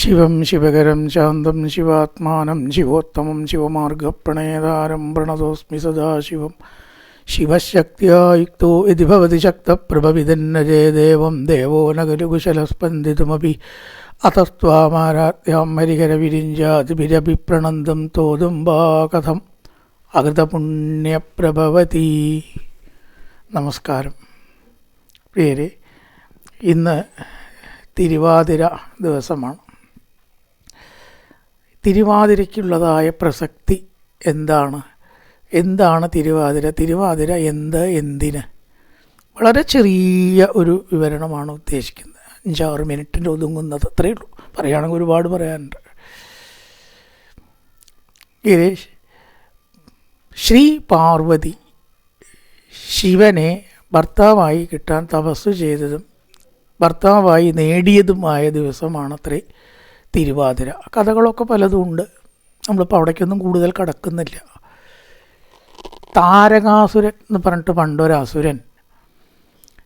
ശിവം ശിവകരം ശാന്തം ശിവാത്മാനം ശിവോത്തമം ശിവമാർഗപ്രണേതാരം പ്രണതോസ്മി സദാശിവം. ശിവശക്തിയാ യുക്തോ യദി ഭവതി ശക്തപ്രഭവിതന്നജേദേവം ദേവോ ന ഖലു കുശലസ്പന്ദിതുമപി അതസ്ത്വാമാരാധ്യാം ഹരിഹരവിരിഞ്ചാതിഭിരഭിപ്രണന്തം തോതും വാ കഥം അകൃതപുണ്യപ്രഭവതി. നമസ്കാരം പ്രിയരെ, ഇന്ന് തിരുവാതിര ദിവസമാണ്. തിരുവാതിരയ്ക്കുള്ളതായ പ്രസക്തി എന്താണ് തിരുവാതിര? തിരുവാതിര എന്തിന്? വളരെ ചെറിയ ഒരു വിവരണമാണ് ഉദ്ദേശിക്കുന്നത്. 5-6 മിനിറ്റിൽ ഒതുങ്ങുന്നത്, അത്രയേ ഉള്ളൂ. പറയുകയാണെങ്കിൽ ഒരുപാട് പറയാനുണ്ട്. ഗിരീഷ്, ശ്രീ പാർവതി ശിവനെ ഭർത്താവായി കിട്ടാൻ തപസ് ചെയ്തതും ഭർത്താവായി നേടിയതുമായ ദിവസമാണത്രേ തിരുവാതിര. കഥകളൊക്കെ പലതും ഉണ്ട്, നമ്മളിപ്പോൾ അവിടേക്കൊന്നും കൂടുതൽ കടക്കുന്നില്ല. താരകാസുരൻ എന്ന് പറഞ്ഞിട്ട് പണ്ടൊരസുരൻ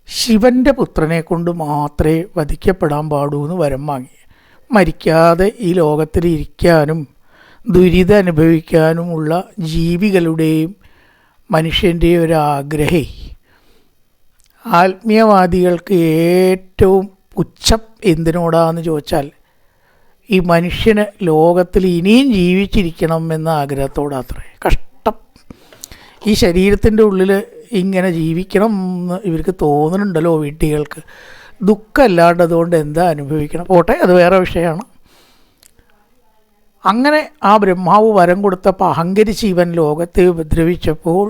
ശിവൻ്റെ പുത്രനെ കൊണ്ട് മാത്രമേ വധിക്കപ്പെടാൻ പാടൂ എന്ന് വരം വാങ്ങി. മരിക്കാതെ ഈ ലോകത്തിൽ ഇരിക്കാനും ദുരിതം അനുഭവിക്കാനുമുള്ള ജീവികളുടെയും മനുഷ്യൻ്റെയും ഒരാഗ്രഹേ. ആത്മീയവാദികൾക്ക് ഏറ്റവും പുച്ഛം എന്തിനോടാന്ന് ചോദിച്ചാൽ ഈ മനുഷ്യന് ലോകത്തിൽ ഇനിയും ജീവിച്ചിരിക്കണം എന്ന ആഗ്രഹത്തോടാത്രേ. കഷ്ടം, ഈ ശരീരത്തിൻ്റെ ഉള്ളിൽ ഇങ്ങനെ ജീവിക്കണം എന്ന് ഇവർക്ക് തോന്നുന്നുണ്ടല്ലോ വീട്ടികൾക്ക്. ദുഃഖമല്ലാണ്ട് അതുകൊണ്ട് എന്താ അനുഭവിക്കണം? പോട്ടെ, അത് വേറെ വിഷയമാണ്. അങ്ങനെ ആ ബ്രഹ്മാവ് വരം കൊടുത്തപ്പോൾ അഹങ്കരിച്ച് ഇവൻ ലോകത്തെ ഉപദ്രവിച്ചപ്പോൾ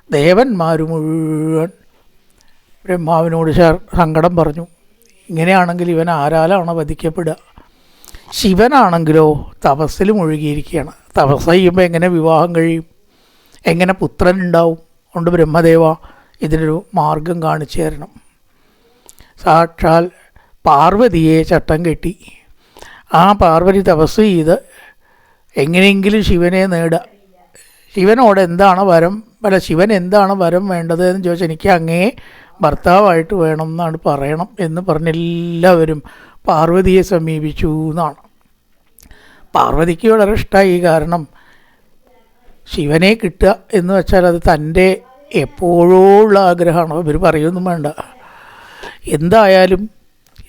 ദേവന്മാർ മുഴുവൻ ബ്രഹ്മാവിനോട് സങ്കടം പറഞ്ഞു. ഇങ്ങനെയാണെങ്കിൽ ഇവൻ ആരാലാണ് വധിക്കപ്പെടുക? ശിവനാണെങ്കിലോ തപസ്സിൽ മുഴുകിയിരിക്കുകയാണ്. തപസ് ചെയ്യുമ്പോൾ എങ്ങനെ വിവാഹം കഴിയും? എങ്ങനെ പുത്രൻ ഉണ്ടാവും? അതുകൊണ്ട് ബ്രഹ്മദേവ ഇതിനൊരു മാർഗം കാണിച്ചു തരണം. സാക്ഷാൽ പാർവതിയെ ചട്ടം കെട്ടി ആ പാർവതി തപസ് ചെയ്ത് എങ്ങനെയെങ്കിലും ശിവനെ നേടുക. ശിവനോട് എന്താണ് വരം ശിവൻ എന്താണ് വരം വേണ്ടത് എന്ന് ചോദിച്ചാൽ എനിക്ക് അങ്ങേ ഭർത്താവായിട്ട് വേണം എന്നാണ് പറയണം എന്ന് പറഞ്ഞെല്ലാവരും പാർവതിയെ സമീപിച്ചു എന്നാണ്. പാർവതിക്ക് വളരെ ഇഷ്ടമായി. കാരണം ശിവനെ കിട്ടുക എന്ന് വെച്ചാൽ അത് തൻ്റെ എപ്പോഴോ ഉള്ള ആഗ്രഹമാണ്. ഇവർ പറയൊന്നും വേണ്ട. എന്തായാലും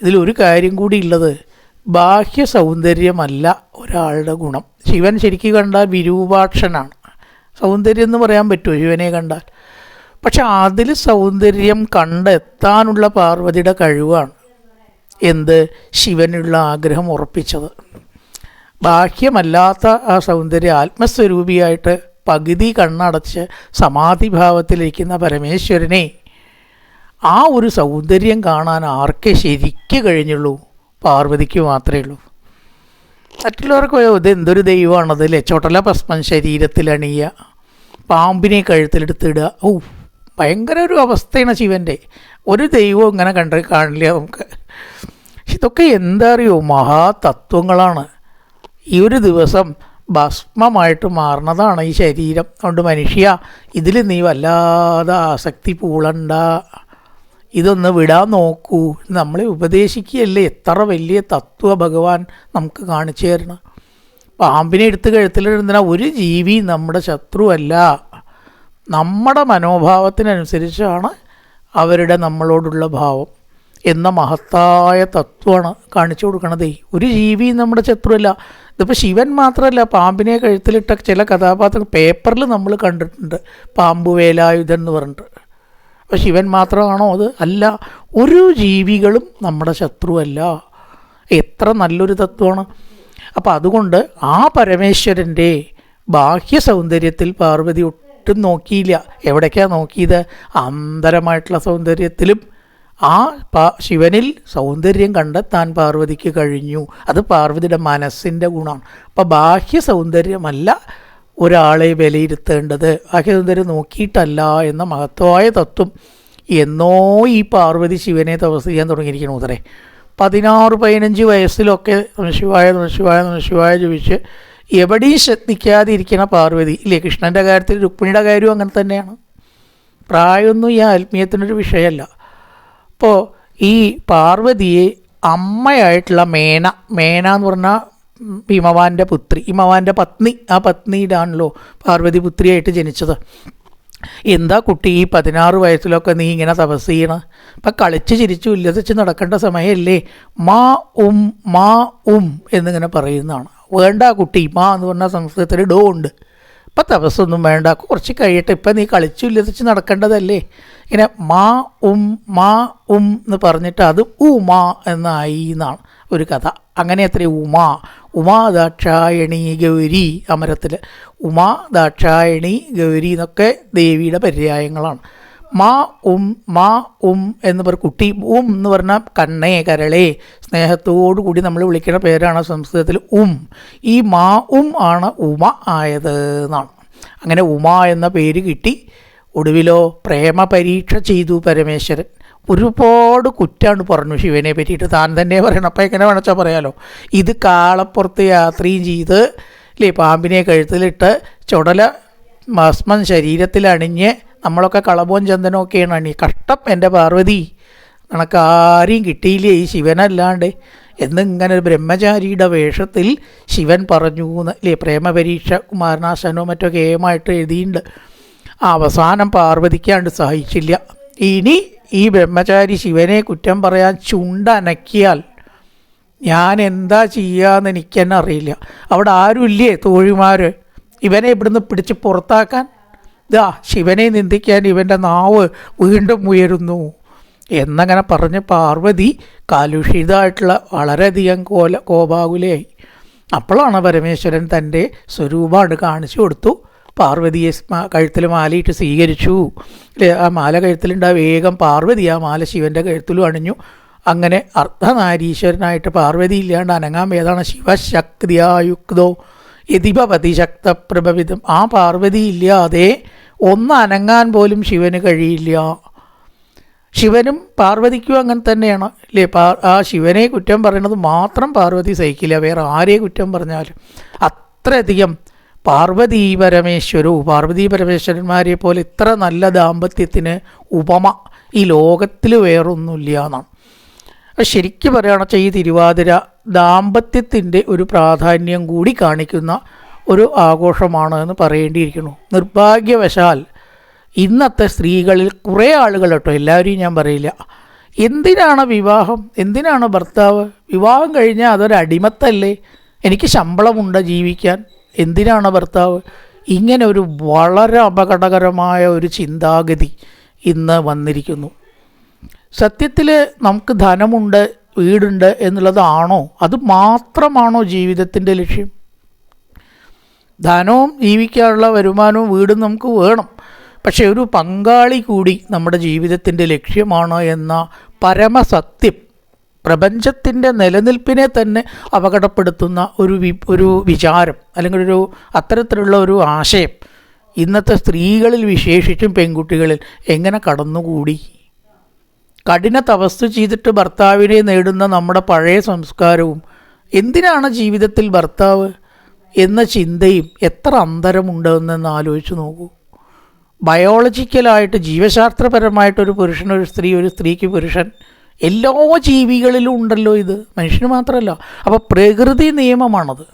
ഇതിലൊരു കാര്യം കൂടി ഉള്ളത്, ബാഹ്യ സൗന്ദര്യമല്ല ഒരാളുടെ ഗുണം. ശിവൻ ശരിക്കും കണ്ടാൽ വിരൂപാക്ഷനാണ്. സൗന്ദര്യം എന്ന് പറയാൻ പറ്റുമോ ശിവനെ കണ്ടാൽ? പക്ഷെ അതിൽ സൗന്ദര്യം കണ്ടെത്താനുള്ള പാർവതിയുടെ കഴിവാണ് ശിവനുള്ള ആഗ്രഹം ഉറപ്പിച്ചത്. ബാഹ്യമല്ലാത്ത ആ സൗന്ദര്യം ആത്മസ്വരൂപിയായിട്ട് പകുതി കണ്ണടച്ച് സമാധിഭാവത്തിലിരിക്കുന്ന പരമേശ്വരനെ ആ ഒരു സൗന്ദര്യം കാണാൻ ആർക്കേ ശരിക്ക് കഴിഞ്ഞുള്ളൂ? പാർവതിക്ക് മാത്രമേ ഉള്ളൂ. മറ്റുള്ളവർക്ക് ഇതെന്തൊരു ദൈവമാണത്? ലച്ചോട്ടല ഭസ്മം ശരീരത്തിലണിയുക, പാമ്പിനെ കഴുത്തിലെടുത്തിടുക. ഭയങ്കര ഒരു അവസ്ഥയാണ് ശിവൻ്റെ. ഒരു ദൈവവും ഇങ്ങനെ കാണില്ല നമുക്ക്. ഇതൊക്കെ എന്താ അറിയോ? മഹാതത്വങ്ങളാണ്. ഈ ഒരു ദിവസം ഭസ്മമായിട്ട് മാറുന്നതാണ് ഈ ശരീരം. അതുകൊണ്ട് മനുഷ്യ, ഇതിൽ നീ വല്ലാതെ ആസക്തി പൂളണ്ട, ഇതൊന്ന് വിടാൻ നോക്കൂ. നമ്മളെ ഉപദേശിക്കുകയല്ലേ. എത്ര വലിയ തത്വ ഭഗവാൻ നമുക്ക് കാണിച്ചു തരണം. പാമ്പിനെ എടുത്ത് കഴുത്തിലിരുന്ന ഒരു ജീവി നമ്മുടെ ശത്രുവല്ല. നമ്മുടെ മനോഭാവത്തിനനുസരിച്ചാണ് അവരുടെ നമ്മളോടുള്ള ഭാവം എന്ന മഹത്തായ തത്വമാണ് കാണിച്ചു കൊടുക്കണതേ. ഒരു ജീവി നമ്മുടെ ശത്രുവല്ല. ഇതിപ്പോൾ ശിവൻ മാത്രമല്ല, പാമ്പിനെ കഴുത്തിലിട്ട ചില കഥാപാത്രങ്ങൾ പേപ്പറിൽ നമ്മൾ കണ്ടിട്ടുണ്ട്. പാമ്പ് വേലായുധൻ എന്ന് പറഞ്ഞിട്ട്. അപ്പോൾ ശിവൻ മാത്രമാണോ അത്? അല്ല. ഒരു ജീവികളും നമ്മുടെ ശത്രുവല്ല. എത്ര നല്ലൊരു തത്വമാണ്. അപ്പോൾ അതുകൊണ്ട് ആ പരമേശ്വരൻ്റെ ബാഹ്യ സൗന്ദര്യത്തിൽ പാർവതി ഒട്ടും നോക്കിയില്ല. എവിടേക്കാണ് നോക്കിയത്? ആന്തരമായിട്ടുള്ള സൗന്ദര്യത്തിലും ആ ശിവനിൽ സൗന്ദര്യം കണ്ടെത്താൻ പാർവതിക്ക് കഴിഞ്ഞു. അത് പാർവതിയുടെ മനസ്സിൻ്റെ ഗുണമാണ്. അപ്പോൾ ബാഹ്യ സൗന്ദര്യമല്ല ഒരാളെ വിലയിരുത്തേണ്ടത്, ബാഹ്യ സൗന്ദര്യം നോക്കിയിട്ടല്ല എന്ന മഹത്വമായ തത്വം എന്നോ ഈ പാർവതി ശിവനെ തപസ് ചെയ്യാൻ തുടങ്ങിയിരിക്കണം. ഉത്തരേ 16-15 വയസ്സിലൊക്കെ നമശിവായ നമശിവായ നമശിവായ ചോദിച്ച് എവിടെയും ശ്രദ്ധിക്കാതെ ഇരിക്കണ പാർവതി ഇല്ലേ. കൃഷ്ണൻ്റെ കാര്യത്തിൽ രുക്മിണിയുടെ കാര്യവും അങ്ങനെ തന്നെയാണ്. പ്രായമൊന്നും ഈ ആത്മീയത്തിനൊരു വിഷയമല്ല. അപ്പോൾ ഈ പാർവതിയെ അമ്മയായിട്ടുള്ള മേന എന്ന് പറഞ്ഞാൽ ഹിമവാൻ്റെ പുത്രി, ഹിമവാൻ്റെ പത്നി, ആ പത്നിയിലാണല്ലോ പാർവതി പുത്രിയായിട്ട് ജനിച്ചത്. എന്താ കുട്ടി ഈ 16 വയസ്സിലൊക്കെ നീ ഇങ്ങനെ തപസ് ചെയ്യണം? ഇപ്പം കളിച്ച് ചിരിച്ചു ഉല്ലസിച്ച് നടക്കേണ്ട സമയമല്ലേ? മാ ഉം എന്നിങ്ങനെ പറയുന്നതാണ്. വേണ്ട കുട്ടി, മാ എന്ന് പറഞ്ഞാൽ സംസ്കൃതത്തിൽ ഡോ ഉണ്ട്. ഇപ്പം തപസ്സൊന്നും വേണ്ട, കുറച്ച് കഴിയട്ടെ, ഇപ്പം നീ കളിച്ചു ഉല്ലസിച്ച് നടക്കേണ്ടതല്ലേ. ഇങ്ങനെ മാ ഉം എന്ന് പറഞ്ഞിട്ട് അത് ഉമാ എന്നായി എന്നാണ് ഒരു കഥ. അങ്ങനെ അത്രേ ഉമാ ദാക്ഷായണി ഗൗരി, അമരത്തിൽ ഉമാ ദാക്ഷായണി ഗൗരി എന്നൊക്കെ ദേവിയുടെ പര്യായങ്ങളാണ്. മാ ഉം എന്ന് പറ കുട്ടി. എന്ന് പറഞ്ഞാൽ കണ്ണേ, കരളേ, സ്നേഹത്തോടു കൂടി നമ്മൾ വിളിക്കുന്ന പേരാണ് സംസ്കൃതത്തിൽ ഈ മാ ആണ് ഉമ ആയത് എന്നാണ്. അങ്ങനെ ഉമ എന്ന പേര് കിട്ടി. ഒടുവിലോ പ്രേമ പരീക്ഷ ചെയ്തു പരമേശ്വരൻ. ഒരുപാട് കുറ്റാണ് പറഞ്ഞു ശിവനെ പറ്റിയിട്ട്, താൻ തന്നെ പറയണം. അപ്പം എങ്ങനെ വേണമെച്ചാൽ പറയാലോ. ഇത് കാളപ്പുറത്ത് യാത്രയും ചെയ്ത് അല്ലേ, പാമ്പിനെ കഴുത്തിലിട്ട് ചുടല ഭസ്മം ശരീരത്തിലണിഞ്ഞ് നമ്മളൊക്കെ കളബോൻ ചന്ദനമൊക്കെയാണ് കഷ്ടം എൻ്റെ പാർവതി, നിനക്കാരെയും കിട്ടിയില്ലേ ഈ ശിവനല്ലാണ്ട് എന്നിങ്ങനെ ഒരു ബ്രഹ്മചാരിയുടെ വേഷത്തിൽ ശിവൻ പറഞ്ഞു അല്ലേ. പ്രേമപരീക്ഷ കുമാരനാശാനോ മറ്റോ കേമായിട്ട് എഴുതിയിട്ടുണ്ട്. അവസാനം പാർവതിക്കാണ്ട് സഹിച്ചില്ല. ഇനി ഈ ബ്രഹ്മചാരി ശിവനെ കുറ്റം പറയാൻ ചുണ്ടനക്കിയാൽ ഞാൻ എന്താ ചെയ്യാന്ന് എനിക്ക് തന്നെ അറിയില്ല. അവിടെ ആരുമില്ലേ തോഴിമാർ ഇവനെ ഇവിടുന്ന് പിടിച്ച് പുറത്താക്കാൻ? ഇതാ ശിവനെ നിന്ദിക്കാൻ ഇവൻ്റെ നാവ് വീണ്ടും ഉയരുന്നു എന്നങ്ങനെ പറഞ്ഞ് പാർവതി കലുഷിതമായിട്ടുള്ള വളരെയധികം കോപാകുലയായി. അപ്പോഴാണ് പരമേശ്വരൻ തൻ്റെ സ്വരൂപമാണ് കാണിച്ചു കൊടുത്തു. പാർവതിയെ കഴുത്തിൽ മാലയിട്ട് സ്വീകരിച്ചു. ആ മാല കഴുത്തിലുണ്ടാ വേഗം പാർവതി ആ മാല ശിവൻ്റെ കഴുത്തിലും അണിഞ്ഞു. അങ്ങനെ അർദ്ധനാരീശ്വരനായിട്ട് പാർവതി ഇല്ലാണ്ട് അനങ്ങാൻ ഏതാണ് ശിവശക്തിയായുക്തോ യതിപതി ശക്തപ്രഭവിതം. ആ പാർവതി ഇല്ലാതെ ഒന്ന് അനങ്ങാൻ പോലും ശിവന് കഴിയില്ല. ശിവനും പാർവതിക്കും അങ്ങനെ തന്നെയാണ് അല്ലേ. ആ ശിവനെ കുറ്റം പറയുന്നത് മാത്രം പാർവതി സഹിക്കില്ല, വേറെ ആരെ കുറ്റം പറഞ്ഞാലും. അത്രയധികം പാർവതീ പരമേശ്വരന്മാരെ പോലെ ഇത്ര നല്ല ദാമ്പത്യത്തിന് ഉപമ ഈ ലോകത്തിൽ വേറൊന്നുമില്ല എന്നാണ്. ശരിക്കും പറയുകയാണെന്ന് വെച്ചാൽ ഈ തിരുവാതിര ദാമ്പത്യത്തിൻ്റെ ഒരു പ്രാധാന്യം കൂടി കാണിക്കുന്ന ഒരു ആഘോഷമാണ് എന്ന് പറയേണ്ടിയിരിക്കുന്നു. നിർഭാഗ്യവശാൽ ഇന്നത്തെ സ്ത്രീകളിൽ കുറേ ആളുകൾ കേട്ടോ, എല്ലാവരെയും ഞാൻ പറയില്ല, എന്തിനാണ് വിവാഹം, എന്തിനാണ് ഭർത്താവ്? വിവാഹം കഴിഞ്ഞാൽ അതൊരു അടിമത്തല്ലേ, എനിക്ക് ശമ്പളമുണ്ട് ജീവിക്കാൻ, എന്തിനാണ് ഭർത്താവ്? ഇങ്ങനെ ഒരു വളരെ അപകടകരമായ ഒരു ചിന്താഗതി ഇന്ന് വന്നിരിക്കുന്നു. സത്യത്തിൽ നമുക്ക് ധനമുണ്ട്, വീടുണ്ട് എന്നുള്ളതാണോ, അത് മാത്രമാണോ ജീവിതത്തിൻ്റെ ലക്ഷ്യം? ധനവും ജീവിക്കാനുള്ള വരുമാനവും വീടും നമുക്ക് വേണം, പക്ഷേ ഒരു പങ്കാളി കൂടി നമ്മുടെ ജീവിതത്തിൻ്റെ ലക്ഷ്യമാണ് എന്ന പരമസത്യം പ്രപഞ്ചത്തിൻ്റെ നിലനിൽപ്പിനെ തന്നെ അപകടപ്പെടുത്തുന്ന ഒരു വിചാരം അല്ലെങ്കിൽ അത്തരത്തിലുള്ള ഒരു ആശയം ഇന്നത്തെ സ്ത്രീകളിൽ വിശേഷിച്ചും പെൺകുട്ടികളിൽ എങ്ങനെ കടന്നുകൂടി? കഠിന തപസ് ചെയ്തിട്ട് ഭർത്താവിനെ നേടുന്ന നമ്മുടെ പഴയ സംസ്കാരവും എന്തിനാണ് ജീവിതത്തിൽ ഭർത്താവ് എന്ന ചിന്തയും എത്ര അന്തരമുണ്ടെന്ന് ആലോചിച്ച് നോക്കൂ. ബയോളജിക്കലായിട്ട് ജീവശാസ്ത്രപരമായിട്ടൊരു പുരുഷനൊരു സ്ത്രീ, ഒരു സ്ത്രീക്ക് പുരുഷൻ, എല്ലാ ജീവികളിലും ഉണ്ടല്ലോ ഇത്, മനുഷ്യന് മാത്രമല്ല. അപ്പോൾ പ്രകൃതി നിയമമാണത്.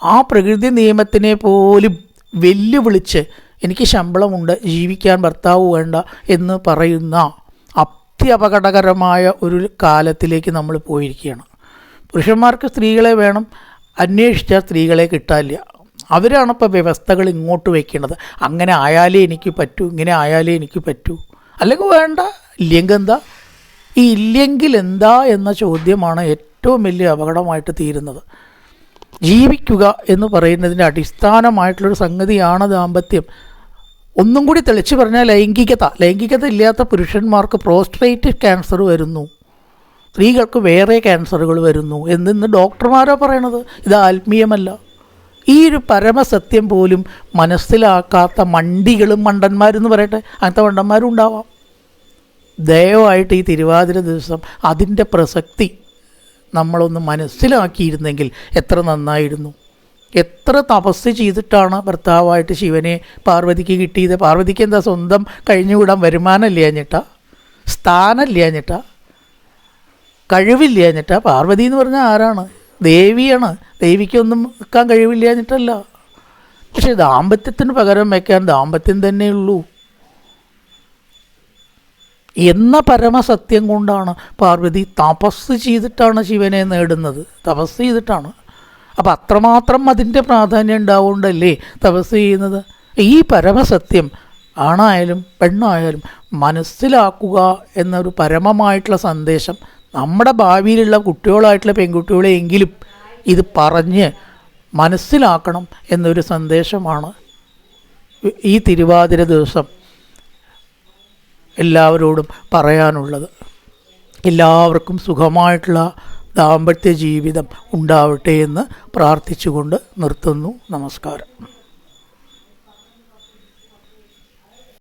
ആ പ്രകൃതി നിയമത്തിനെ പോലും വെല്ലുവിളിച്ച് എനിക്ക് ശമ്പളമുണ്ട്, ജീവിക്കാൻ ഭർത്താവ് വേണ്ട എന്ന് പറയുന്ന അത്യപകടകരമായ ഒരു കാലത്തിലേക്ക് നമ്മൾ പോയിരിക്കുകയാണ്. പുരുഷന്മാർക്ക് സ്ത്രീകളെ വേണം, അന്വേഷിച്ചാൽ സ്ത്രീകളെ കിട്ടാനില്ല. അവരാണ് ഇപ്പോൾ വ്യവസ്ഥകൾ ഇങ്ങോട്ട് വയ്ക്കേണ്ടത്. അങ്ങനെ ആയാലേ എനിക്ക് പറ്റൂ, ഇങ്ങനെ ആയാലേ എനിക്ക് പറ്റൂ, അല്ലെങ്കിൽ വേണ്ട, ഇല്ലെങ്കിൽ എന്താ? ഈ ഇല്ലെങ്കിൽ എന്താ എന്ന ചോദ്യമാണ് ഏറ്റവും വലിയ അപകടമായിട്ട് തീരുന്നത്. ജീവിക്കുക എന്ന് പറയുന്നതിൻ്റെ അടിസ്ഥാനമായിട്ടുള്ളൊരു സംഗതിയാണ് ദാമ്പത്യം. ഒന്നും കൂടി തെളിച്ച് പറഞ്ഞാൽ ലൈംഗികത ഇല്ലാത്ത പുരുഷന്മാർക്ക് പ്രോസ്റ്റേറ്റ് ക്യാൻസർ വരുന്നു, സ്ത്രീകൾക്ക് വേറെ ക്യാൻസറുകൾ വരുന്നു എന്നിന്ന് ഡോക്ടർമാരോ പറയണത്. ഇത് ആത്മീയമല്ല. ഈ ഒരു പരമസത്യം പോലും മനസ്സിലാക്കാത്ത മണ്ടികളും മണ്ടന്മാരെന്ന് പറയട്ടെ, അങ്ങനത്തെ മണ്ടന്മാരും ഉണ്ടാവാം. ദയവായിട്ട് ഈ തിരുവാതിര ദിവസം അതിൻ്റെ പ്രസക്തി നമ്മളൊന്ന് മനസ്സിലാക്കിയിരുന്നെങ്കിൽ എത്ര നന്നായിരുന്നു. എത്ര തപസ് ചെയ്തിട്ടാണ് ഭർത്താവായിട്ട് ശിവനെ പാർവതിക്ക് കിട്ടിയത്. പാർവതിക്ക് എന്താ സ്വന്തം കഴിഞ്ഞുകൂടാൻ വരുമാനമില്ല എന്നിട്ടാ, സ്ഥാനമില്ല എന്നിട്ടാ? കഴിവില്ല എന്നിട്ടാ. പാർവതി എന്ന് പറഞ്ഞാൽ ആരാണ്? ദേവിയാണ്. ദേവിക്കൊന്നും നിൽക്കാൻ കഴിവില്ല എന്നിട്ടല്ല. പക്ഷെ ദാമ്പത്യത്തിന് പകരം വയ്ക്കാൻ ദാമ്പത്യം തന്നെയുള്ളൂ എന്ന പരമസത്യം കൊണ്ടാണ് പാർവതി തപസ് ചെയ്തിട്ടാണ് ശിവനെ നേടുന്നത്. തപസ് ചെയ്തിട്ടാണ്. അപ്പം അത്രമാത്രം അതിൻ്റെ പ്രാധാന്യം ഉണ്ടാവുകൊണ്ടല്ലേ തപസ് ചെയ്യുന്നത്. ഈ പരമസത്യം ആണായാലും പെണ്ണായാലും മനസ്സിലാക്കുക എന്നൊരു പരമമായിട്ടുള്ള സന്ദേശം നമ്മുടെ ഭാവിയിലുള്ള കുട്ടികളായിട്ടുള്ള പെൺകുട്ടികളെയെങ്കിലും ഇത് പറഞ്ഞ് മനസ്സിലാക്കണം എന്നൊരു സന്ദേശമാണ് ഈ തിരുവാതിര ദിവസം എല്ലാവരോടും പറയാനുള്ളത്. എല്ലാവർക്കും സുഖമായിട്ടുള്ള ദാമ്പത്യ ജീവിതം ഉണ്ടാവട്ടെ എന്ന് പ്രാർത്ഥിച്ചുകൊണ്ട് നിർത്തുന്നു. നമസ്കാരം.